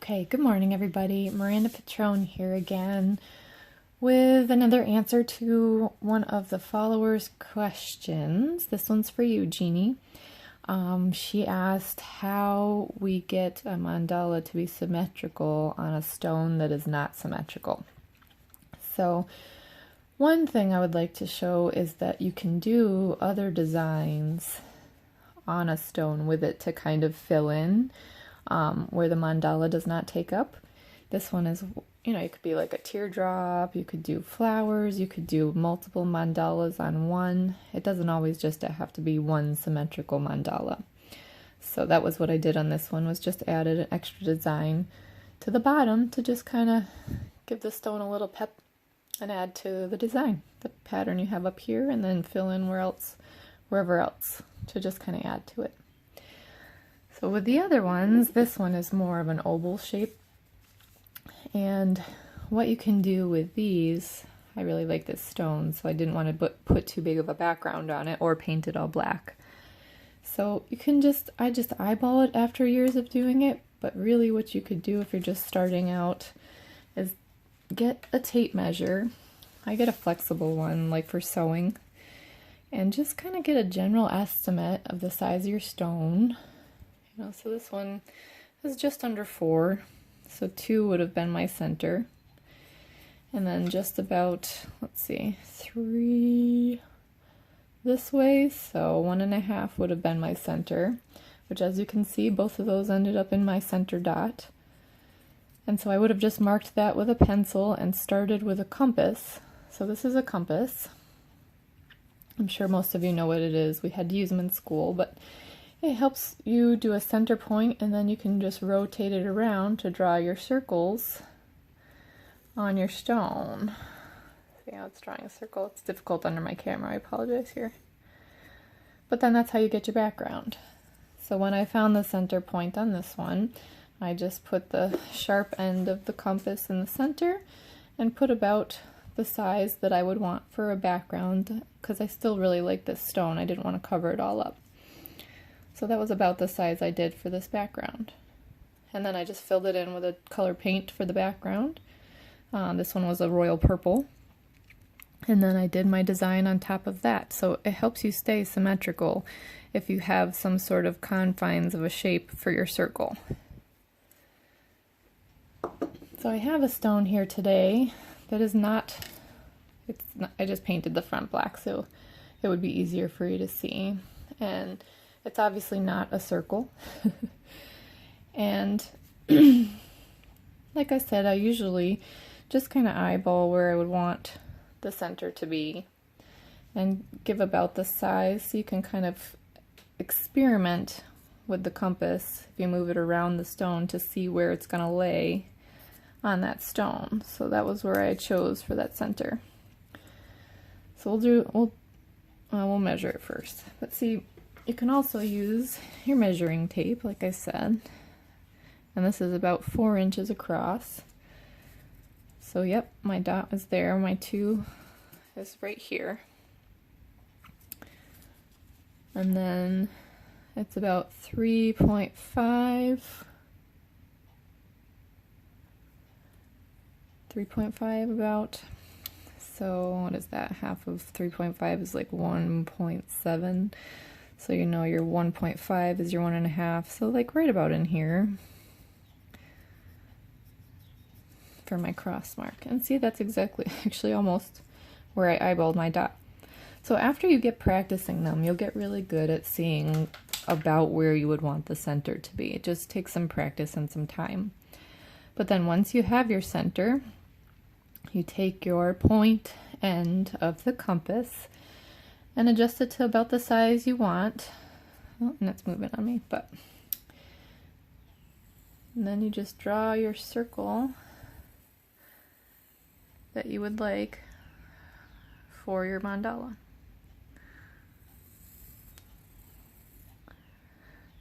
Okay, good morning everybody. Miranda Pitrone here again with another answer to one of the followers' questions. This one's for you, Jeannie. She asked how we get a mandala to be symmetrical on a stone that is not symmetrical. So one thing I would like to show is that you can do other designs on a stone with it to kind of fill in where the mandala does not take up. This one is, it could be like a teardrop, you could do flowers, you could do multiple mandalas on one. It doesn't always just have to be one symmetrical mandala. So that was what I did on this one, was just added an extra design to the bottom to just kind of give the stone a little pep and add to the design, the pattern you have up here, and then fill in wherever else to just kind of add to it. So with the other ones, this one is more of an oval shape, and what you can do with these, I really like this stone, so I didn't want to put too big of a background on it or paint it all black. So you can I just eyeball it after years of doing it, but really what you could do if you're just starting out is get a tape measure. I get a flexible one like for sewing, and just kind of get a general estimate of the size of your stone. So this one is just under 4, so 2 would have been my center, and then just about, 3 this way, so 1.5 would have been my center, which, as you can see, both of those ended up in my center dot. And so I would have just marked that with a pencil and started with a compass. So this is a compass. I'm sure most of you know what it is. We had to use them in school, but it helps you do a center point, and then you can just rotate it around to draw your circles on your stone. See how it's drawing a circle? It's difficult under my camera, I apologize here. But then that's how you get your background. So when I found the center point on this one, I just put the sharp end of the compass in the center and put about the size that I would want for a background, because I still really like this stone. I didn't want to cover it all up. So that was about the size I did for this background. And then I just filled it in with a color paint for the background. This one was a royal purple. And then I did my design on top of that. So it helps you stay symmetrical if you have some sort of confines of a shape for your circle. So I have a stone here today that is not, I just painted the front black so it would be easier for you to see. And it's obviously not a circle. And like I said, I usually just kind of eyeball where I would want the center to be and give about the size, so you can kind of experiment with the compass if you move it around the stone to see where it's going to lay on that stone. So that was where I chose for that center. So we'll measure it first. But see, you can also use your measuring tape, like I said, and this is about 4 inches across. So yep, my dot is there, my 2 is right here. And then it's about 3.5 about. So what is that? Half of 3.5 is like 1.7. So your 1.5 is your 1.5. So like right about in here for my cross mark. And see, that's exactly, actually almost where I eyeballed my dot. So after you get practicing them, you'll get really good at seeing about where you would want the center to be. It just takes some practice and some time. But then once you have your center, you take your point end of the compass and adjust it to about the size you want. Oh, and it's moving on me, but. And then you just draw your circle that you would like for your mandala.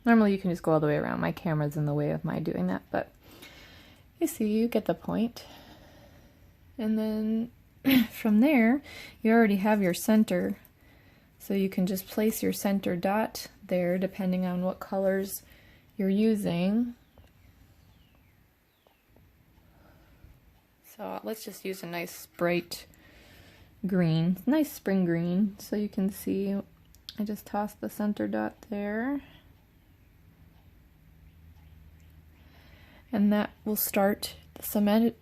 Normally you can just go all the way around. My camera's in the way of my doing that, but you see, you get the point. And then from there, you already have your center. So you can just place your center dot there depending on what colors you're using. So let's just use a nice bright green, nice spring green, so you can see I just tossed the center dot there. And that will start the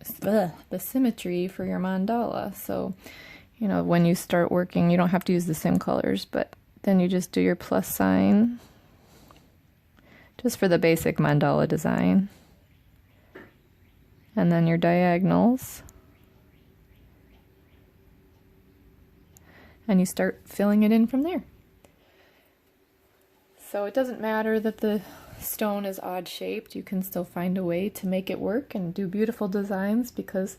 symmetry for your mandala. So, you know, when you start working, you don't have to use the same colors, but then you just do your plus sign just for the basic mandala design. And then your diagonals. And you start filling it in from there. So it doesn't matter that the stone is odd shaped, you can still find a way to make it work and do beautiful designs, because,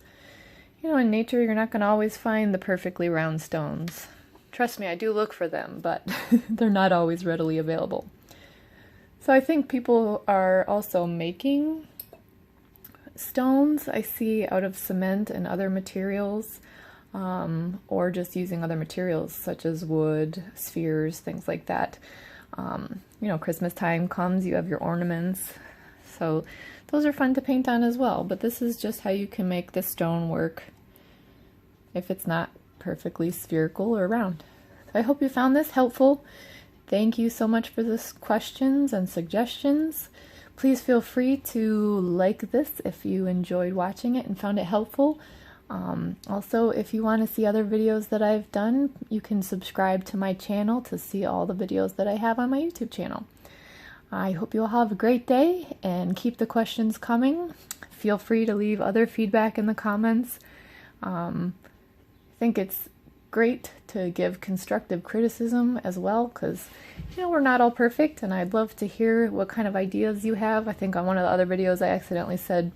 you know, in nature you're not going to always find the perfectly round stones. Trust me, I do look for them, but they're not always readily available. So I think people are also making stones, I see, out of cement and other materials, or just using other materials such as wood, spheres, things like that. You know, Christmas time comes, you have your ornaments, so those are fun to paint on as well, but this is just how you can make the stone work if it's not perfectly spherical or round. So I hope you found this helpful. Thank you so much for the questions and suggestions. Please feel free to like this if you enjoyed watching it and found it helpful. Also, if you want to see other videos that I've done, you can subscribe to my channel to see all the videos that I have on my YouTube channel. I hope you all have a great day and keep the questions coming. Feel free to leave other feedback in the comments. I think it's great to give constructive criticism as well, because, you know, we're not all perfect, and I'd love to hear what kind of ideas you have. I think on one of the other videos I accidentally said,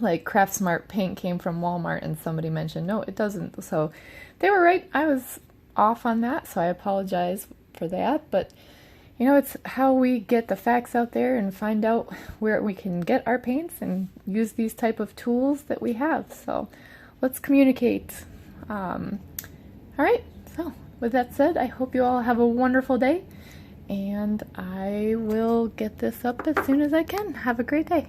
like, Craft Smart paint came from Walmart, and somebody mentioned, no, it doesn't. So they were right. I was off on that, so I apologize for that. But, you know, it's how we get the facts out there and find out where we can get our paints and use these type of tools that we have. So let's communicate. All right, so with that said, I hope you all have a wonderful day, and I will get this up as soon as I can. Have a great day.